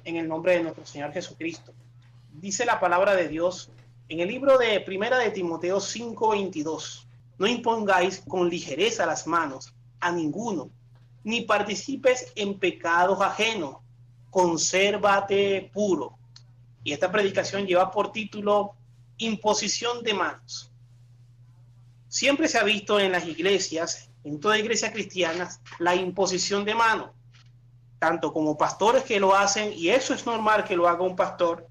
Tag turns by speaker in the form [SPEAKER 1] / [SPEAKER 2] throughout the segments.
[SPEAKER 1] en el nombre de nuestro Señor Jesucristo. Dice la palabra de Dios en el libro de Primera de Timoteo 5:22. No impongáis con ligereza las manos a ninguno, ni participes en pecados ajenos. Consérvate puro. Y esta predicación lleva por título Imposición de manos. Siempre se ha visto en las iglesias, en toda iglesia cristiana, la imposición de manos, tanto como pastores que lo hacen, y eso es normal que lo haga un pastor,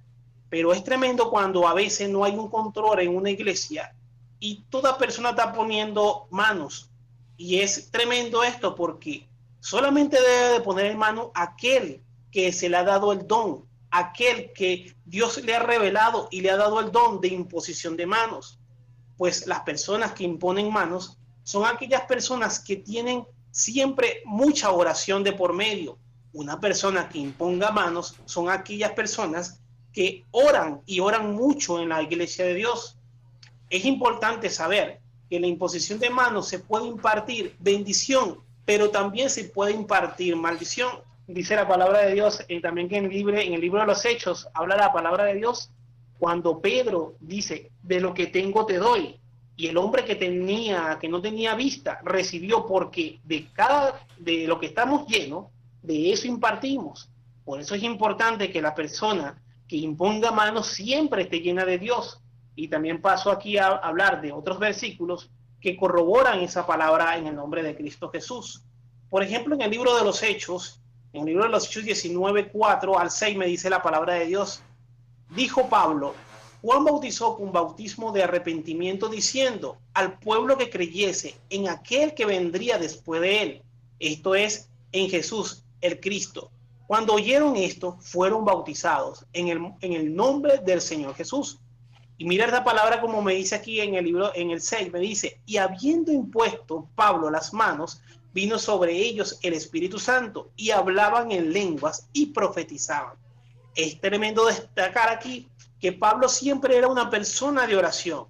[SPEAKER 1] pero es tremendo cuando a veces no hay un control en una iglesia y toda persona está poniendo manos. Y es tremendo esto porque solamente debe de poner en mano aquel que se le ha dado el don, aquel que Dios le ha revelado y le ha dado el don de imposición de manos. Pues las personas que imponen manos son aquellas personas que tienen siempre mucha oración de por medio. Una persona que imponga manos son aquellas personas que oran y oran mucho en la iglesia de Dios. Es importante saber que en la imposición de manos se puede impartir bendición, pero también se puede impartir maldición. Dice la palabra de Dios también que en el libro de los Hechos habla la palabra de Dios cuando Pedro dice, de lo que tengo te doy. Y el hombre que no tenía vista, recibió porque de lo que estamos llenos, de eso impartimos. Por eso es importante que la persona que imponga manos siempre esté llena de Dios. Y también paso aquí a hablar de otros versículos que corroboran esa palabra en el nombre de Cristo Jesús. Por ejemplo, en el libro de los Hechos, en el libro de los Hechos 19:4-6 me dice la palabra de Dios. Dijo Pablo, Juan bautizó con bautismo de arrepentimiento diciendo al pueblo que creyese en aquel que vendría después de él, esto es, en Jesús, el Cristo. Cuando oyeron esto, fueron bautizados en el nombre del Señor Jesús. Y mira esta palabra como me dice aquí en el libro, en el 6, me dice, y habiendo impuesto Pablo las manos, vino sobre ellos el Espíritu Santo, y hablaban en lenguas y profetizaban. Es tremendo destacar aquí que Pablo siempre era una persona de oración,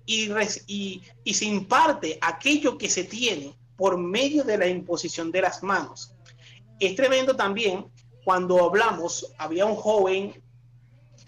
[SPEAKER 1] y se imparte aquello que se tiene por medio de la imposición de las manos. Es tremendo también cuando hablamos, había un joven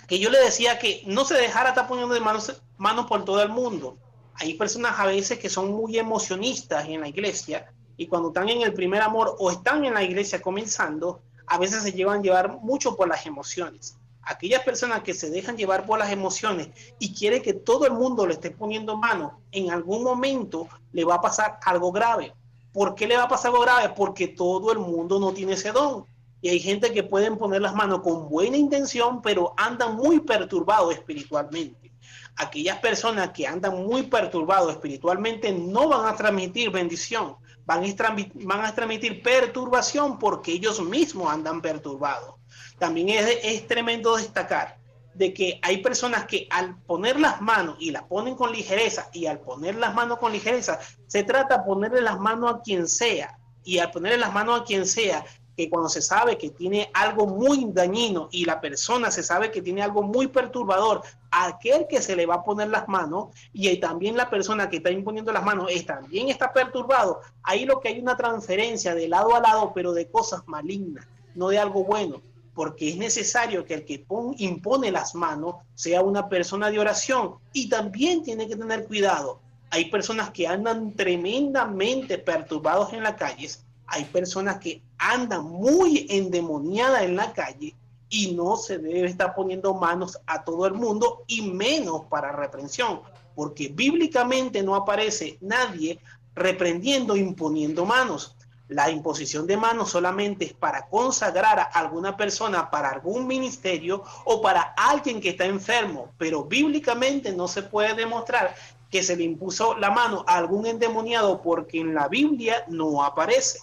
[SPEAKER 1] que yo le decía que no se dejara estar poniendo de manos por todo el mundo. Hay personas a veces que son muy emocionistas en la iglesia y cuando están en el primer amor o están en la iglesia comenzando, a veces se llevar mucho por las emociones. Aquellas personas que se dejan llevar por las emociones y quieren que todo el mundo le esté poniendo mano, en algún momento le va a pasar algo grave. ¿Por qué le va a pasar algo grave? Porque todo el mundo no tiene ese don. Y hay gente que pueden poner las manos con buena intención, pero andan muy perturbados espiritualmente. Aquellas personas que andan muy perturbados espiritualmente no van a transmitir bendición, van a transmitir perturbación porque ellos mismos andan perturbados. También es tremendo destacar de que hay personas que al poner las manos y las ponen con ligereza, y al poner las manos con ligereza, se trata de ponerle las manos a quien sea, y al ponerle las manos a quien sea, que cuando se sabe que tiene algo muy dañino y la persona se sabe que tiene algo muy perturbador, aquel que se le va a poner las manos y también la persona que está imponiendo las manos también está perturbado, ahí lo que hay una transferencia de lado a lado, pero de cosas malignas, no de algo bueno, porque es necesario que el que impone las manos sea una persona de oración y también tiene que tener cuidado. Hay personas que andan tremendamente perturbados en las calles. Hay personas que andan muy endemoniadas en la calle y no se debe estar poniendo manos a todo el mundo y menos para reprensión, porque bíblicamente no aparece nadie reprendiendo, imponiendo manos. La imposición de manos solamente es para consagrar a alguna persona para algún ministerio o para alguien que está enfermo, pero bíblicamente no se puede demostrar que se le impuso la mano a algún endemoniado porque en la Biblia no aparece.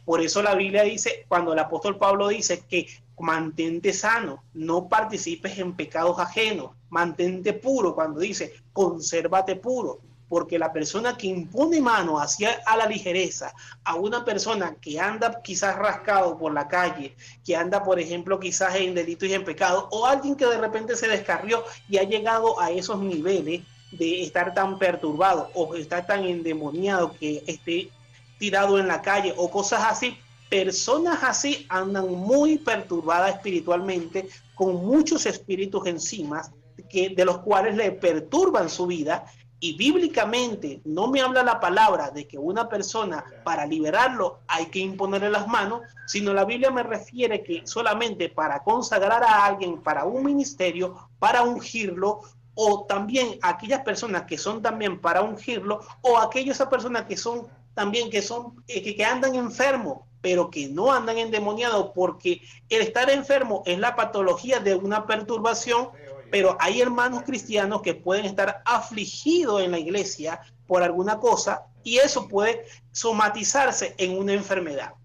[SPEAKER 1] Por eso la Biblia dice, cuando el apóstol Pablo dice que mantente sano, no participes en pecados ajenos, mantente puro, cuando dice consérvate puro, porque la persona que impone mano hacia a la ligereza a una persona que anda quizás rascado por la calle, que anda por ejemplo quizás en delitos y en pecados, o alguien que de repente se descarrió y ha llegado a esos niveles de estar tan perturbado o estar tan endemoniado que esté tirado en la calle o cosas así, Personas así andan muy perturbadas espiritualmente, con muchos espíritus encima, de los cuales le perturban su vida. Y bíblicamente no me habla la palabra de que una persona, para liberarlo hay que imponerle las manos, sino la Biblia me refiere que solamente para consagrar a alguien para un ministerio, para ungirlo, o también aquellas personas que son también para ungirlo, o aquellas personas que son también que andan enfermos, pero que no andan endemoniados, porque el estar enfermo es la patología de una perturbación. Pero hay hermanos cristianos que pueden estar afligidos en la iglesia por alguna cosa, y eso puede somatizarse en una enfermedad.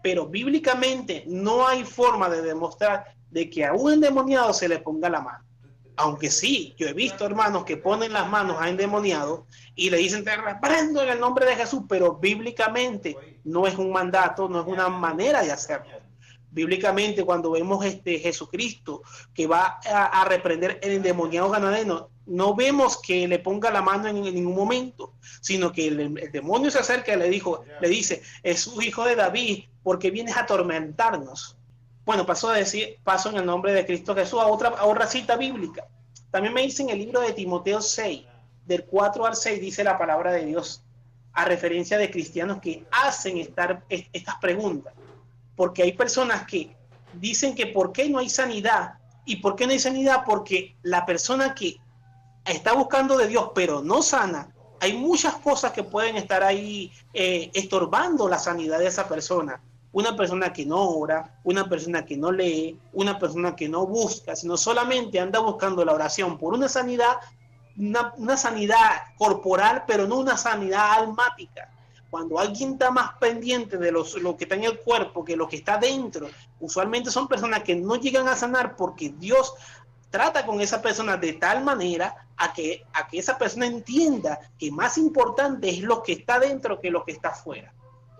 [SPEAKER 1] Pero bíblicamente no hay forma de demostrar de que a un endemoniado se le ponga la mano. Aunque sí, yo he visto hermanos que ponen las manos a endemoniados y le dicen, te reprendo en el nombre de Jesús, pero bíblicamente no es un mandato, no es una manera de hacerlo. Bíblicamente, cuando vemos Jesucristo que va a reprender el endemoniado gadareno, no vemos que le ponga la mano en ningún momento, sino que el demonio se acerca y le dice, es su hijo de David, porque vienes a atormentarnos. Bueno, paso en el nombre de Cristo Jesús a otra cita bíblica. También me dice en el libro de Timoteo 6, del 4 al 6, dice la palabra de Dios, a referencia de cristianos que hacen estas preguntas. Porque hay personas que dicen que ¿por qué no hay sanidad? ¿Y por qué no hay sanidad? Porque la persona que está buscando de Dios pero no sana, hay muchas cosas que pueden estar ahí estorbando la sanidad de esa persona. Una persona que no ora, una persona que no lee, una persona que no busca, sino solamente anda buscando la oración por una sanidad, una sanidad corporal, pero no una sanidad almática. Cuando alguien está más pendiente de lo que está en el cuerpo que lo que está dentro, usualmente son personas que no llegan a sanar porque Dios trata con esa persona de tal manera a que esa persona entienda que más importante es lo que está dentro que lo que está afuera.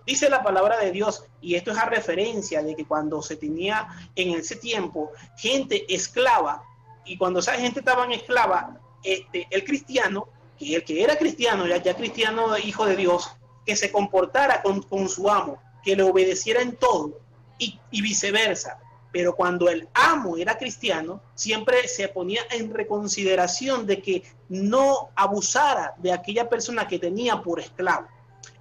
[SPEAKER 1] Dice la palabra de Dios, y esto es a referencia de que cuando se tenía en ese tiempo gente esclava, y cuando esa gente estaba en esclava, el cristiano, que el que era cristiano, ya cristiano hijo de Dios, que se comportara con su amo, que le obedeciera en todo, y viceversa. Pero cuando el amo era cristiano, siempre se ponía en reconsideración de que no abusara de aquella persona que tenía por esclavo.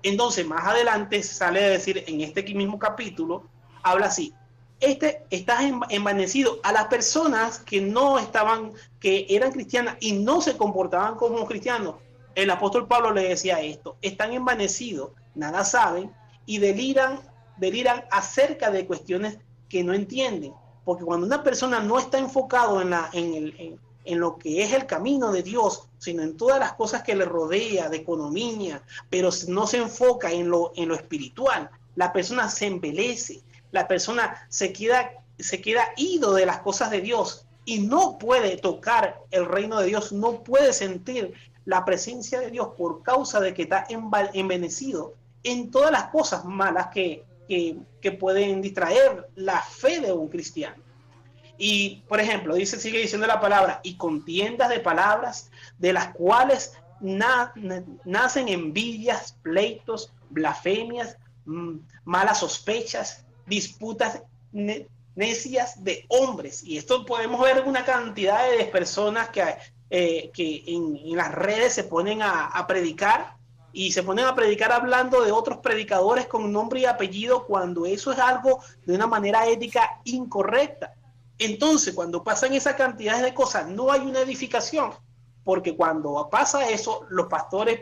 [SPEAKER 1] Entonces, más adelante sale a decir en este mismo capítulo, habla así, estás envanecido a las personas que que eran cristianas y no se comportaban como cristianos. El apóstol Pablo le decía esto, están envanecidos, nada saben y deliran acerca de cuestiones que no entienden. Porque cuando una persona no está enfocado en lo que es el camino de Dios, sino en todas las cosas que le rodea, de economía, pero no se enfoca en lo espiritual, la persona se embelece, la persona se queda ido de las cosas de Dios y no puede tocar el reino de Dios, no puede sentir la presencia de Dios por causa de que está envenecido en todas las cosas malas que pueden distraer la fe de un cristiano. Y, por ejemplo, sigue diciendo la palabra, y contiendas de palabras, de las cuales nacen envidias, pleitos, blasfemias, malas sospechas, disputas necias de hombres. Y esto podemos ver una cantidad de personas que en las redes se ponen a predicar, y se ponen a predicar hablando de otros predicadores con nombre y apellido, cuando eso es algo de una manera ética incorrecta. Entonces, cuando pasan esa cantidad de cosas, no hay una edificación, porque cuando pasa eso, los pastores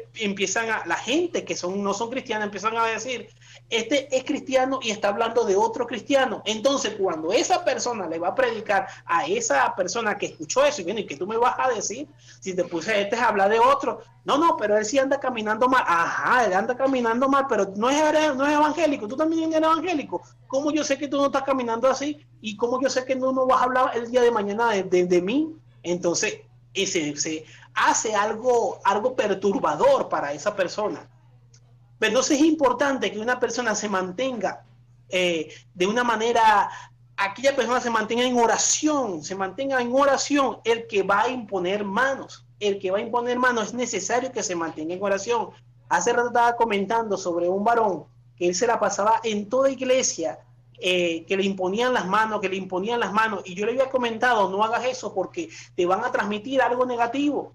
[SPEAKER 1] la gente que no son cristianos empiezan a decir, este es cristiano y está hablando de otro cristiano. Entonces, cuando esa persona le va a predicar a esa persona que escuchó eso, y viene, ¿y qué tú me vas a decir? Si te puse a hablar de otro. No, pero él sí anda caminando mal. Ajá, él anda caminando mal, pero no es evangélico. Tú también eres evangélico. ¿Cómo yo sé que tú no estás caminando así? ¿Y cómo yo sé que no vas a hablar el día de mañana de mí? Entonces, se hace algo perturbador para esa persona. Pero entonces es importante que una persona se mantenga de una manera, aquella persona se mantenga en oración, el que va a imponer manos. El que va a imponer manos es necesario que se mantenga en oración. Hace rato estaba comentando sobre un varón que él se la pasaba en toda iglesia, que le imponían las manos, y yo le había comentado, no hagas eso porque te van a transmitir algo negativo.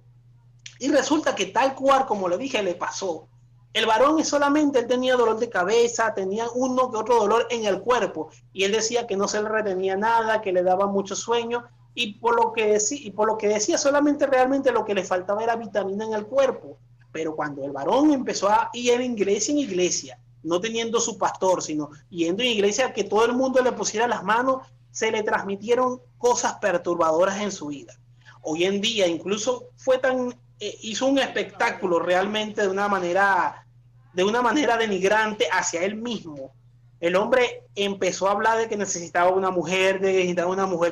[SPEAKER 1] Y resulta que tal cual, como le dije, le pasó. El varón solamente, él tenía dolor de cabeza, tenía uno que otro dolor en el cuerpo, y él decía que no se le retenía nada, que le daba mucho sueño, y por lo que decía solamente realmente lo que le faltaba era vitamina en el cuerpo. Pero cuando el varón empezó a ir en iglesia, no teniendo su pastor, sino yendo en iglesia que todo el mundo le pusiera las manos, se le transmitieron cosas perturbadoras en su vida. Hoy en día incluso hizo un espectáculo realmente de una manera denigrante hacia él mismo. El hombre empezó a hablar de que necesitaba una mujer,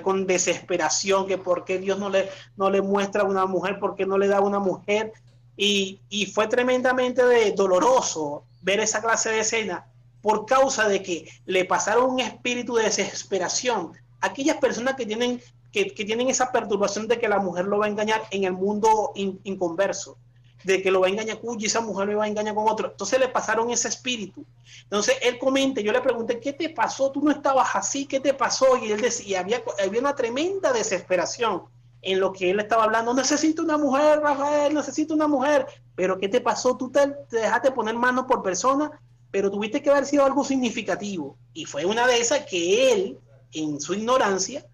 [SPEAKER 1] con desesperación, que por qué Dios no le muestra una mujer, por qué no le da una mujer. Y fue tremendamente doloroso ver esa clase de escena por causa de que le pasaron un espíritu de desesperación. Aquellas personas que tienen esa perturbación de que la mujer lo va a engañar en el mundo inconverso, de que lo va a engañar y esa mujer lo va a engañar con otro. Entonces le pasaron ese espíritu. Entonces él comenta, yo le pregunté, ¿qué te pasó? Tú no estabas así, ¿qué te pasó? Y él decía, había una tremenda desesperación en lo que él estaba hablando. Necesito una mujer, Rafael, necesito una mujer. Pero ¿qué te pasó? Tú te dejaste poner manos por persona, pero tuviste que haber sido algo significativo. Y fue una de esas que él, en su ignorancia,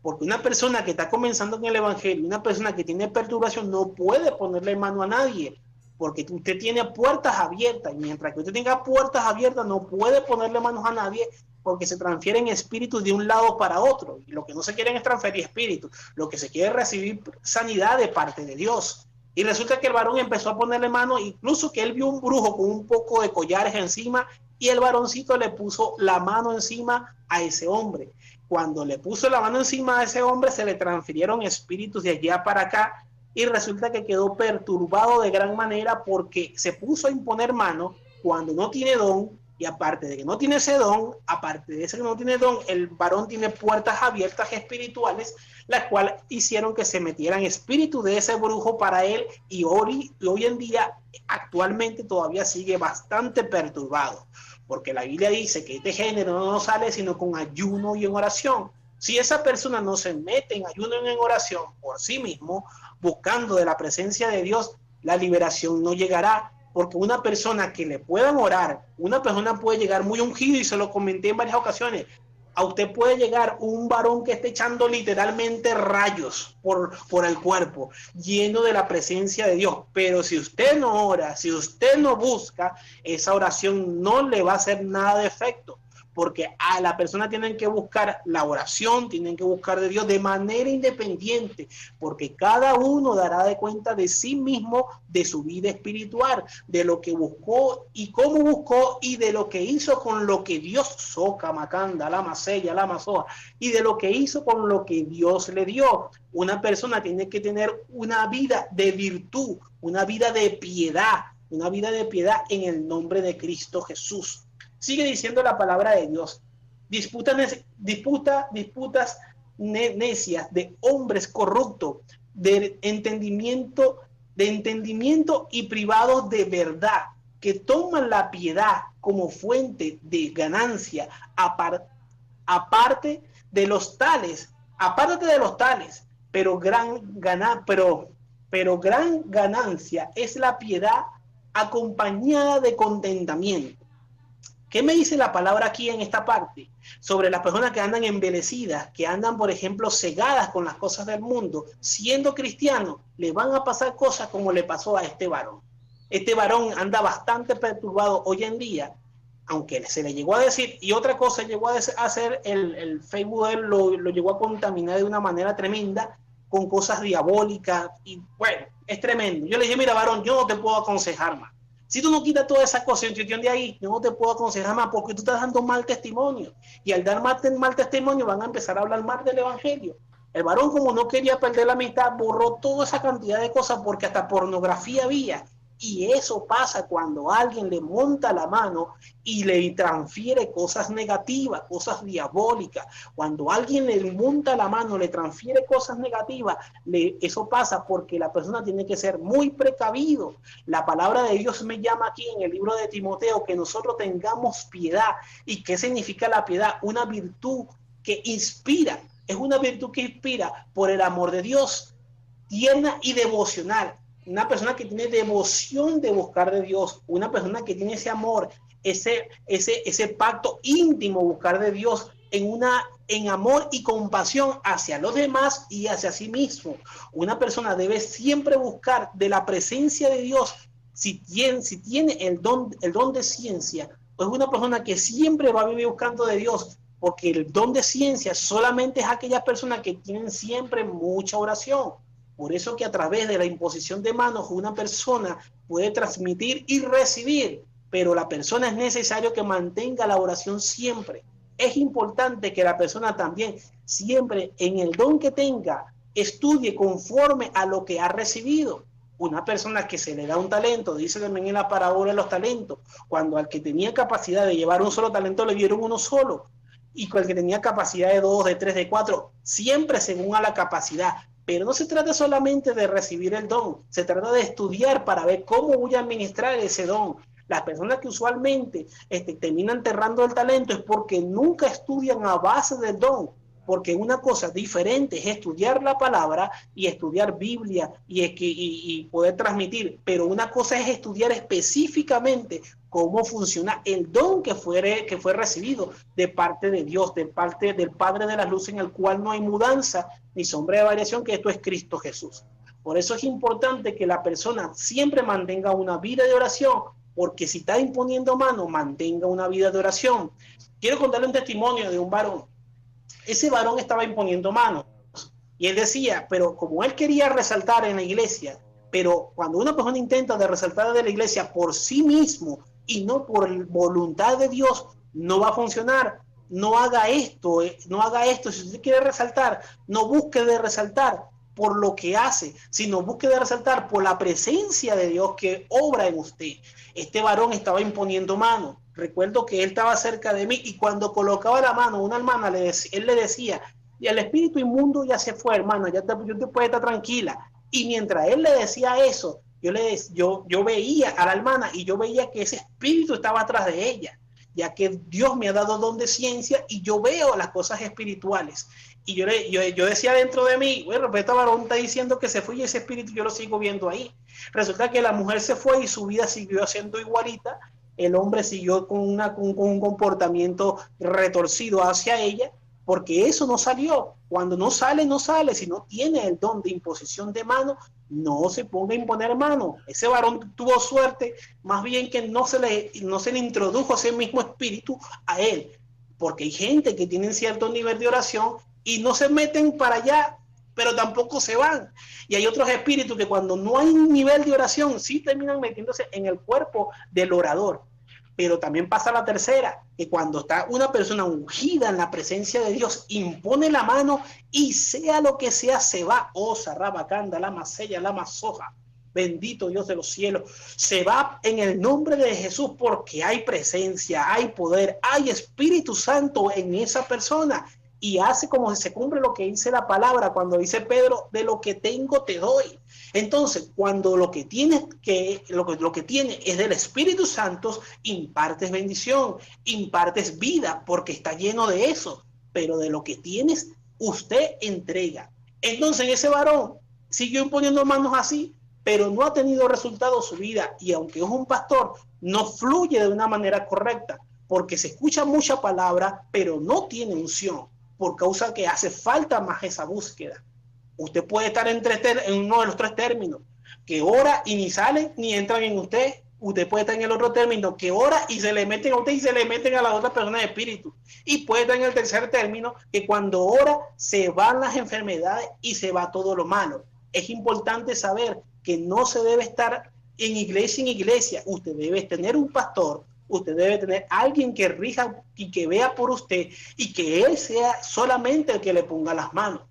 [SPEAKER 1] porque una persona que está comenzando en el evangelio, una persona que tiene perturbación, no puede ponerle mano a nadie, porque usted tiene puertas abiertas, y mientras que usted tenga puertas abiertas, no puede ponerle manos a nadie, porque se transfieren espíritus de un lado para otro, y lo que no se quieren es transferir espíritus, lo que se quiere es recibir sanidad de parte de Dios. Y resulta que el varón empezó a ponerle mano, incluso que él vio un brujo con un poco de collares encima, y el varoncito le puso la mano encima a ese hombre. Cuando le puso la mano encima a ese hombre, se le transfirieron espíritus de allá para acá, y resulta que quedó perturbado de gran manera porque se puso a imponer mano cuando no tiene don, y aparte de que no tiene ese don, aparte de ese que no tiene don, el varón tiene puertas abiertas espirituales, las cuales hicieron que se metieran espíritus de ese brujo para él, y hoy en día actualmente todavía sigue bastante perturbado, porque la Biblia dice que este género no sale sino con ayuno y en oración. Si esa persona no se mete en ayuno y en oración por sí mismo, buscando de la presencia de Dios, la liberación no llegará, porque una persona que le puedan orar, una persona puede llegar muy ungido, y se lo comenté en varias ocasiones, a usted puede llegar un varón que esté echando literalmente rayos por el cuerpo, lleno de la presencia de Dios, pero si usted no ora, si usted no busca, esa oración no le va a hacer nada de efecto, porque a la persona tienen que buscar la oración, tienen que buscar de Dios de manera independiente, porque cada uno dará de cuenta de sí mismo, de su vida espiritual, de lo que buscó y cómo buscó, y de lo que hizo con lo que Dios soca, macanda, la masella, la masoa, y de lo que hizo con lo que Dios le dio. Una persona tiene que tener una vida de virtud, una vida de piedad en el nombre de Cristo Jesús. Sigue diciendo la palabra de Dios. Disputas necias de hombres corruptos, de entendimiento y privados de verdad, que toman la piedad como fuente de ganancia, aparte de los tales, pero gran ganancia es la piedad acompañada de contentamiento. ¿Qué me dice la palabra aquí en esta parte? Sobre las personas que andan embelecidas, que andan, por ejemplo, cegadas con las cosas del mundo, siendo cristianos, le van a pasar cosas como le pasó a este varón. Este varón anda bastante perturbado hoy en día, aunque se le llegó a decir, y otra cosa llegó a hacer, el Facebook de él lo llegó a contaminar de una manera tremenda, con cosas diabólicas, y bueno, es tremendo. Yo le dije, mira, varón, yo no te puedo aconsejar más. Si tú no quitas toda esa concentración de ahí, yo no te puedo aconsejar más, porque tú estás dando mal testimonio. Y al dar mal testimonio van a empezar a hablar mal del evangelio. El varón, como no quería perder la amistad, borró toda esa cantidad de cosas, porque hasta pornografía había. Y eso pasa cuando alguien le monta la mano y le transfiere cosas negativas, cosas diabólicas. Cuando alguien le monta la mano, le transfiere cosas negativas, eso pasa porque la persona tiene que ser muy precavido. La palabra de Dios me llama aquí en el libro de Timoteo que nosotros tengamos piedad. ¿Y qué significa la piedad? Una virtud que inspira. Es una virtud que inspira por el amor de Dios, tierna y devocional. Una persona que tiene devoción de buscar de Dios, una persona que tiene ese amor, ese pacto íntimo, buscar de Dios en amor y compasión hacia los demás y hacia sí mismo. Una persona debe siempre buscar de la presencia de Dios. Si tiene el don de ciencia, pues una persona que siempre va a vivir buscando de Dios, porque el don de ciencia solamente es aquellas personas que tienen siempre mucha oración. Por eso que a través de la imposición de manos una persona puede transmitir y recibir, pero la persona es necesario que mantenga la oración siempre. Es importante que la persona también siempre en el don que tenga estudie conforme a lo que ha recibido. Una persona que se le da un talento, dice también en la parábola de los talentos, cuando al que tenía capacidad de llevar un solo talento le dieron uno solo, y con el que tenía capacidad de 2, de 3, de 4, siempre según a la capacidad. Pero no se trata solamente de recibir el don, se trata de estudiar para ver cómo voy a administrar ese don. Las personas que usualmente terminan enterrando el talento es porque nunca estudian a base del don, porque una cosa diferente es estudiar la palabra y estudiar Biblia y poder transmitir, pero una cosa es estudiar específicamente cómo funciona el don que fue recibido de parte de Dios, de parte del Padre de las Luces, en el cual no hay mudanza ni sombra de variación, que esto es Cristo Jesús. Por eso es importante que la persona siempre mantenga una vida de oración, porque si está imponiendo mano, mantenga una vida de oración. Quiero contarle un testimonio de un varón. Ese varón estaba imponiendo manos y él decía, pero como él quería resaltar en la iglesia, pero cuando una persona intenta de resaltar de la iglesia por sí mismo y no por voluntad de Dios, no va a funcionar. No haga esto, no haga esto. Si usted quiere resaltar, no busque de resaltar por lo que hace, sino busque de resaltar por la presencia de Dios que obra en usted. Este varón estaba imponiendo mano. Recuerdo que él estaba cerca de mí y cuando colocaba la mano, una hermana, él le decía, y el espíritu inmundo ya se fue, hermano, ya te puedes estar tranquila. Y mientras él le decía eso, yo veía a la hermana y yo veía que ese espíritu estaba atrás de ella, ya que Dios me ha dado don de ciencia y yo veo las cosas espirituales. Y yo decía dentro de mí, bueno, pues esta varón está diciendo que se fue y ese espíritu yo lo sigo viendo ahí. Resulta que la mujer se fue y su vida siguió siendo igualita. El hombre siguió con un comportamiento retorcido hacia ella, porque eso no salió. Cuando no sale, no sale. Si no tiene el don de imposición de mano, no se ponga a imponer mano. Ese varón tuvo suerte, más bien que no se le introdujo ese mismo espíritu a él, porque hay gente que tiene cierto nivel de oración y no se meten para allá, pero tampoco se van. Y hay otros espíritus que cuando no hay un nivel de oración, sí terminan metiéndose en el cuerpo del orador. Pero también pasa la tercera, que cuando está una persona ungida en la presencia de Dios, impone la mano y sea lo que sea, se va. Oh, Sarrabacanda, la masella, la masoja. Bendito Dios de los cielos. Se va en el nombre de Jesús porque hay presencia, hay poder, hay Espíritu Santo en esa persona. Y hace como si se cumple lo que dice la palabra cuando dice Pedro, de lo que tengo te doy. Entonces, cuando lo que tiene es del Espíritu Santo, impartes bendición, impartes vida, porque está lleno de eso. Pero de lo que tienes, usted entrega. Entonces, ese varón siguió imponiendo manos así, pero no ha tenido resultado su vida. Y aunque es un pastor, no fluye de una manera correcta, porque se escucha mucha palabra, pero no tiene unción, por causa que hace falta más esa búsqueda. Usted puede estar en uno de los tres términos, que ora y ni salen ni entran en usted. Usted puede estar en el otro término, que ora y se le meten a usted y se le meten a la otra persona de espíritu. Y puede estar en el tercer término, que cuando ora se van las enfermedades y se va todo lo malo. Es importante saber que no se debe estar en iglesia. Usted debe tener un pastor, usted debe tener alguien que rija y que vea por usted y que él sea solamente el que le ponga las manos.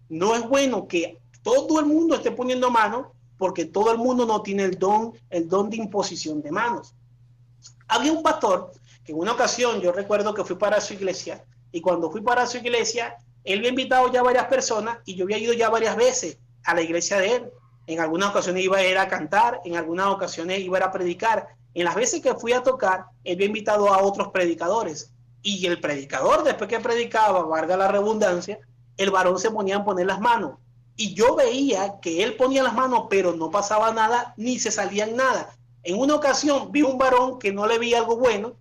[SPEAKER 1] No es bueno que todo el mundo esté poniendo manos porque todo el mundo no tiene el don de imposición de manos. Había un pastor que en una ocasión, yo recuerdo que fui para su iglesia, y cuando fui para su iglesia, él me ha invitado ya a varias personas, y yo había ido ya varias veces a la iglesia de él. En algunas ocasiones iba a ir a cantar, en algunas ocasiones iba a ir a predicar. En las veces que fui a tocar, él me ha invitado a otros predicadores. Y el predicador, después que predicaba, valga la redundancia, el varón se ponía a poner las manos. Y yo veía que él ponía las manos, pero no pasaba nada, ni se salían nada. En una ocasión vi un varón que no le vi algo bueno,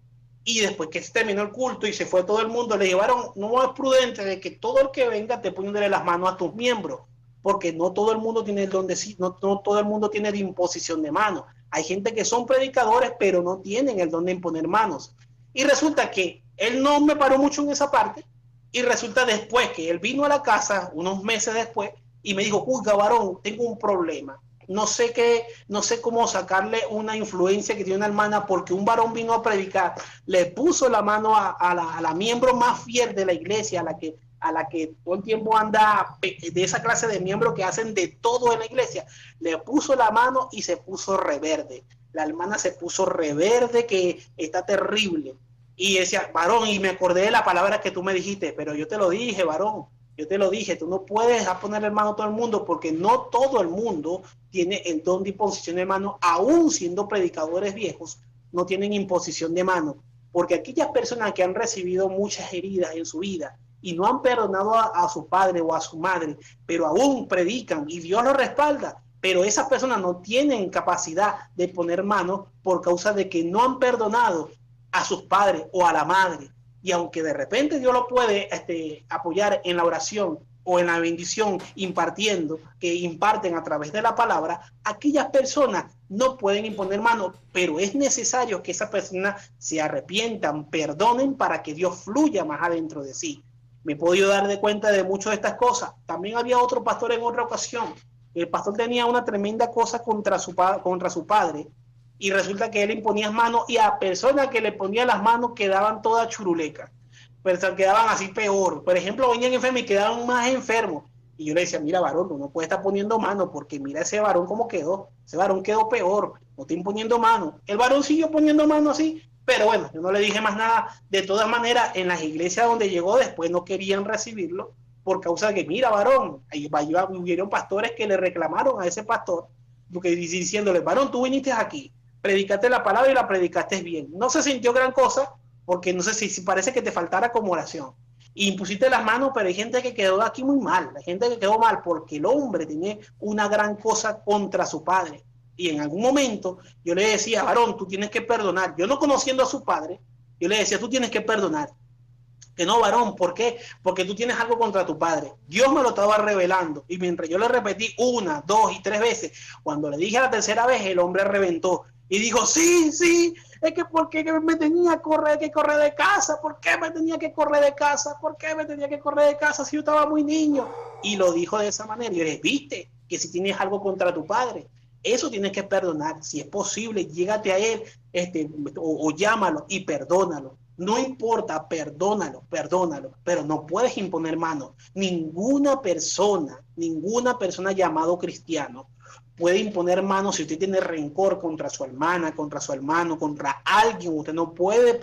[SPEAKER 1] y después que se terminó el culto y se fue todo el mundo, le dije, varón, no es prudente de que todo el que venga te poniéndole las manos a tus miembros, porque no todo el mundo tiene el don de sí, no todo el mundo tiene de imposición de manos. Hay gente que son predicadores, pero no tienen el don de imponer manos. Y resulta que él no me paró mucho en esa parte, y resulta después que él vino a la casa, unos meses después, y me dijo, uy, varón, tengo un problema. No sé cómo sacarle una influencia que tiene una hermana, porque un varón vino a predicar, le puso la mano a la miembro más fiel de la iglesia, a la que todo el tiempo anda, de esa clase de miembros que hacen de todo en la iglesia, le puso la mano y se puso reverde. La hermana se puso reverde, que está terrible. Y decía, varón, y me acordé de la palabra que tú me dijiste, pero yo te lo dije, varón, yo te lo dije, tú no puedes poner el mano a todo el mundo, porque no todo el mundo tiene el don de imposición de mano, aún siendo predicadores viejos, no tienen imposición de mano, porque aquellas personas que han recibido muchas heridas en su vida y no han perdonado a su padre o a su madre, pero aún predican y Dios los respalda, pero esas personas no tienen capacidad de poner mano por causa de que no han perdonado a sus padres o a la madre. Y aunque de repente Dios lo puede apoyar en la oración o en la bendición impartiendo, que imparten a través de la palabra, aquellas personas no pueden imponer mano, pero es necesario que esas personas se arrepientan, perdonen, para que Dios fluya más adentro de sí. Me he podido dar de cuenta de muchas de estas cosas. También había otro pastor en otra ocasión. El pastor tenía una tremenda cosa contra su padre, y resulta que él imponía manos, y a personas que le ponían las manos quedaban todas churulecas, pero quedaban así peor. Por ejemplo, venían enfermos y quedaban más enfermos. Y yo le decía, mira, varón, tú no puedes estar poniendo manos, porque mira ese varón cómo quedó. Ese varón quedó peor, no está imponiendo manos. El varón siguió poniendo manos así, pero bueno, yo no le dije más nada. De todas maneras, en las iglesias donde llegó después no querían recibirlo, por causa de que, mira, varón, ahí hubieron pastores que le reclamaron a ese pastor, diciéndole, varón, tú viniste aquí, predicaste la palabra y la predicaste bien. No se sintió gran cosa, porque no sé si parece que te faltara acomodación. Y impusiste las manos, pero hay gente que quedó aquí muy mal, hay gente que quedó mal porque el hombre tenía una gran cosa contra su padre. Y en algún momento yo le decía, varón, tú tienes que perdonar. Yo no conociendo a su padre, yo le decía, tú tienes que perdonar. Que no, varón, ¿por qué? Porque tú tienes algo contra tu padre. Dios me lo estaba revelando. Y mientras yo le repetí 1, 2 y 3 veces, cuando le dije a la tercera vez, el hombre reventó. Y dijo, sí, es que ¿por qué me tenía que correr de casa? ¿Por qué me tenía que correr de casa? ¿Por qué me tenía que correr de casa si yo estaba muy niño? Y lo dijo de esa manera. Y yo le dije, viste, que si tienes algo contra tu padre, eso tienes que perdonar. Si es posible, llégate a él o llámalo y perdónalo. No importa, perdónalo, pero no puedes imponer mano. Ninguna persona llamado cristiano puede imponer mano. Si usted tiene rencor contra su hermana, contra su hermano, contra alguien, usted no puede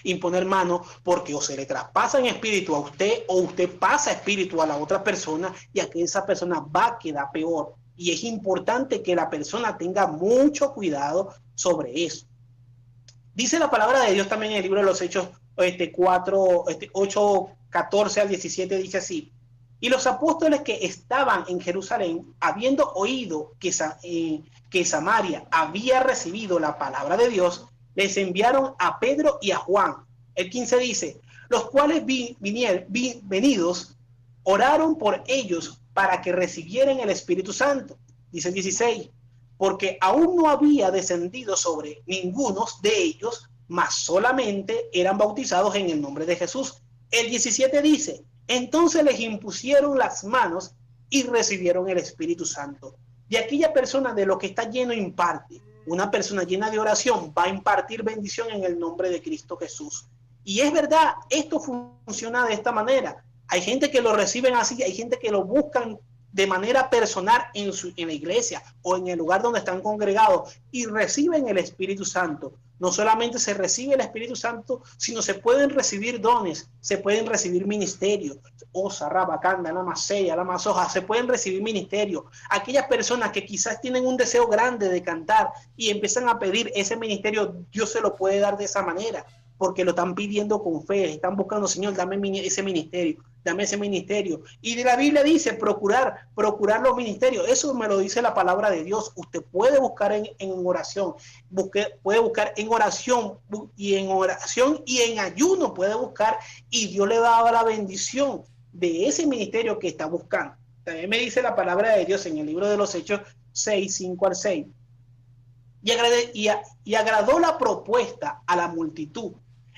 [SPEAKER 1] imponer mano, porque o se le traspasa en espíritu a usted, o usted pasa espíritu a la otra persona, y aquí esa persona va a quedar peor. Y es importante que la persona tenga mucho cuidado sobre eso. Dice la palabra de Dios también en el libro de los Hechos 8, 14 al 17, dice así: y los apóstoles que estaban en Jerusalén, habiendo oído que Samaria había recibido la palabra de Dios, les enviaron a Pedro y a Juan. El 15 dice, los cuales venidos oraron por ellos para que recibieran el Espíritu Santo. Dice el 16, porque aún no había descendido sobre ninguno de ellos, mas solamente eran bautizados en el nombre de Jesús. El 17 dice, entonces les impusieron las manos y recibieron el Espíritu Santo. Y aquella persona de lo que está lleno imparte. Una persona llena de oración va a impartir bendición en el nombre de Cristo Jesús. Y es verdad, esto funciona de esta manera. Hay gente que lo reciben así, hay gente que lo buscan de manera personal en la iglesia o en el lugar donde están congregados y reciben el Espíritu Santo. No solamente se recibe el Espíritu Santo, sino se pueden recibir dones, se pueden recibir ministerios. Osa, Rabacanda, la Maseya, la Masoja, se pueden recibir ministerios. Aquellas personas que quizás tienen un deseo grande de cantar y empiezan a pedir ese ministerio, Dios se lo puede dar de esa manera, porque lo están pidiendo con fe, están buscando, Señor, dame ese ministerio. Dame ese ministerio. Y de la Biblia dice procurar los ministerios. Eso me lo dice la palabra de Dios. Usted puede buscar en oración, puede buscar en oración y en ayuno puede buscar, y Dios le va a dar la bendición de ese ministerio que está buscando. También me dice la palabra de Dios en el libro de los Hechos 6, 5 al 6. Y agradó la propuesta a la multitud,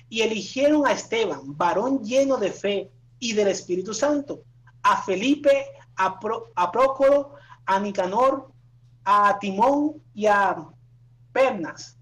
[SPEAKER 1] y eligieron a Esteban, varón lleno de fe y del Espíritu Santo, a Felipe, a Prócoro, a Nicanor, a Timón y a Pernas,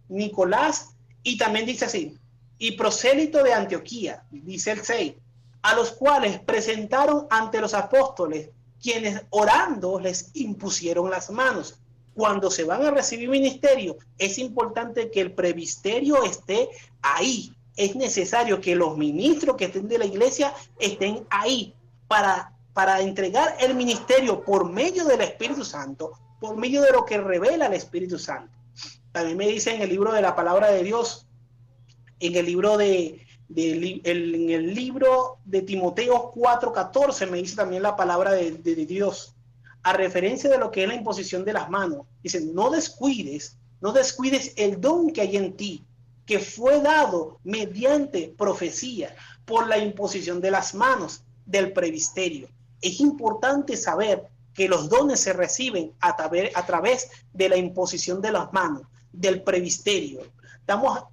[SPEAKER 1] Nicolás, y también dice así, y prosélito de Antioquía, dice el 6, a los cuales presentaron ante los apóstoles, quienes orando les impusieron las manos. Cuando se van a recibir ministerio, es importante que el presbiterio esté ahí. Es necesario que los ministros que estén de la iglesia estén ahí para entregar el ministerio por medio del Espíritu Santo, por medio de lo que revela el Espíritu Santo. También me dice en el libro de la palabra de Dios, en el libro en el libro de Timoteo 4:14, me dice también la palabra de Dios, a referencia de lo que es la imposición de las manos. Dice, no descuides el don que hay en ti, que fue dado mediante profecía por la imposición de las manos del presbiterio. Es importante saber que los dones se reciben a través de la imposición de las manos del presbiterio. Estamos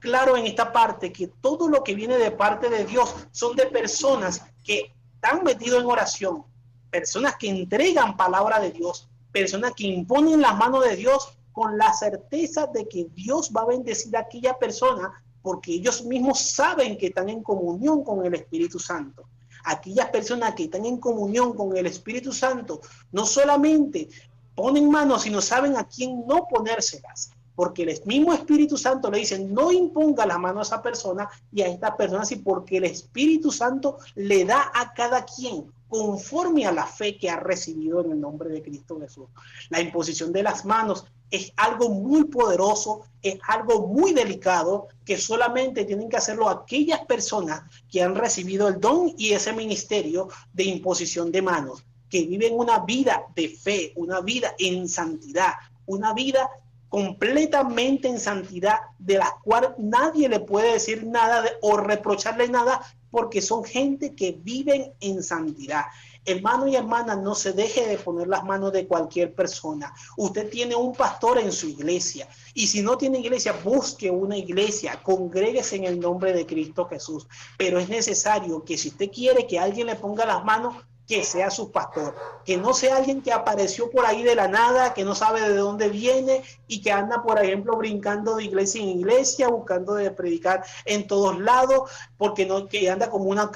[SPEAKER 1] claros en esta parte que todo lo que viene de parte de Dios son de personas que están metidos en oración, personas que entregan palabra de Dios, personas que imponen las manos de Dios con la certeza de que Dios va a bendecir a aquella persona, porque ellos mismos saben que están en comunión con el Espíritu Santo. Aquellas personas que están en comunión con el Espíritu Santo no solamente ponen manos, sino saben a quién no ponérselas, porque el mismo Espíritu Santo le dice, no imponga las manos a esa persona y a esta persona, sí, porque el Espíritu Santo le da a cada quien conforme a la fe que ha recibido en el nombre de Cristo Jesús. La imposición de las manos es algo muy poderoso, es algo muy delicado, que solamente tienen que hacerlo aquellas personas que han recibido el don y ese ministerio de imposición de manos, que viven una vida de fe, una vida en santidad, una vida completamente en santidad, de la cual nadie le puede decir nada o reprocharle nada, porque son gente que viven en santidad. Hermano y hermana, no se deje de poner las manos de cualquier persona. Usted tiene un pastor en su iglesia, y si no tiene iglesia, busque una iglesia, congréguese en el nombre de Cristo Jesús. Pero es necesario que si usted quiere que alguien le ponga las manos, que sea su pastor, que no sea alguien que apareció por ahí de la nada, que no sabe de dónde viene y que anda, por ejemplo, brincando de iglesia en iglesia, buscando de predicar en todos lados, porque no, que anda como una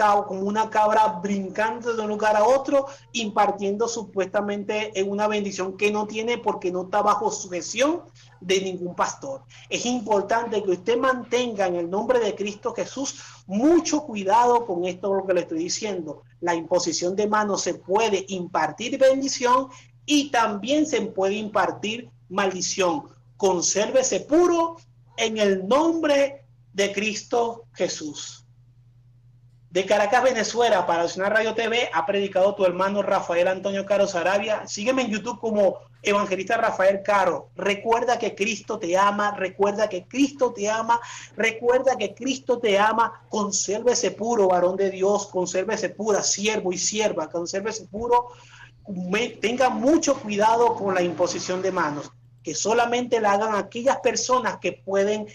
[SPEAKER 1] cabra brincando de un lugar a otro, impartiendo supuestamente en una bendición que no tiene, porque no está bajo sujeción de ningún pastor. Es importante que usted mantenga en el nombre de Cristo Jesús mucho cuidado con esto, lo que le estoy diciendo. La imposición de manos se puede impartir bendición y también se puede impartir maldición. Consérvese puro en el nombre de Cristo Jesús. De Caracas, Venezuela, para Nacional Radio TV, ha predicado tu hermano Rafael Antonio Caro Sarabia. Sígueme en YouTube como Evangelista Rafael Caro. Recuerda que Cristo te ama, recuerda que Cristo te ama, recuerda que Cristo te ama. Consérvese puro, varón de Dios, consérvese pura, siervo y sierva, consérvese puro. Tenga mucho cuidado con la imposición de manos, que solamente la hagan aquellas personas que pueden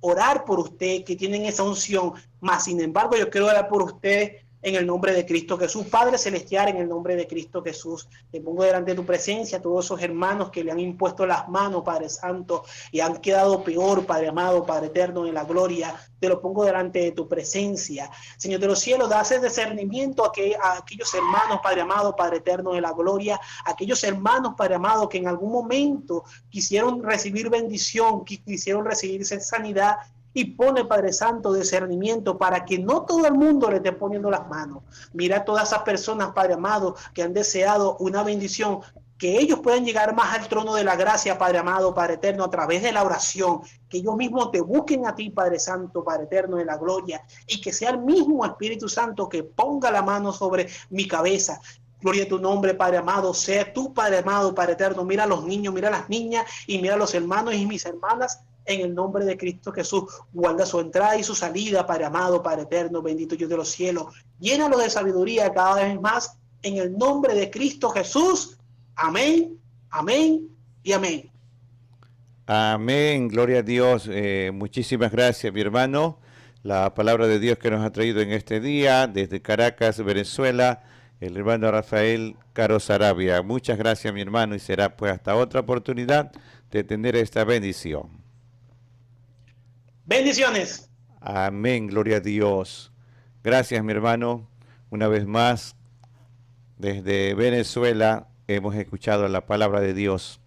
[SPEAKER 1] orar por usted, que tienen esa unción. Mas, sin embargo, yo quiero orar por usted, en el nombre de Cristo Jesús. Padre Celestial, en el nombre de Cristo Jesús, te pongo delante de tu presencia a todos esos hermanos que le han impuesto las manos, Padre Santo, y han quedado peor, Padre amado, Padre eterno, en la gloria. Te lo pongo delante de tu presencia. Señor de los cielos, da ese discernimiento a aquellos hermanos, Padre amado, Padre eterno, de la gloria, aquellos hermanos, Padre amado, que en algún momento quisieron recibir bendición, que quisieron recibir sanidad, y pone, Padre Santo, discernimiento para que no todo el mundo le esté poniendo las manos. Mira a todas esas personas, Padre amado, que han deseado una bendición, que ellos puedan llegar más al trono de la gracia, Padre amado, Padre eterno, a través de la oración, que ellos mismos te busquen a ti, Padre Santo, Padre eterno de la gloria, y que sea el mismo Espíritu Santo que ponga la mano sobre mi cabeza. Gloria a tu nombre, Padre amado, sea tú, Padre amado, Padre eterno. Mira a los niños, mira a las niñas y mira a los hermanos y mis hermanas. En el nombre de Cristo Jesús, guarda su entrada y su salida, Padre amado, Padre eterno, bendito Dios de los cielos. Llénalo de sabiduría cada vez más, en el nombre de Cristo Jesús. Amén, amén y amén.
[SPEAKER 2] Amén, gloria a Dios. Muchísimas gracias, mi hermano. La palabra de Dios que nos ha traído en este día, desde Caracas, Venezuela, el hermano Rafael Caro Sarabia. Muchas gracias, mi hermano, y será pues hasta otra oportunidad de tener esta bendición.
[SPEAKER 1] Bendiciones.
[SPEAKER 2] Amén, gloria a Dios. Gracias, mi hermano. Una vez más, desde Venezuela hemos escuchado la palabra de Dios.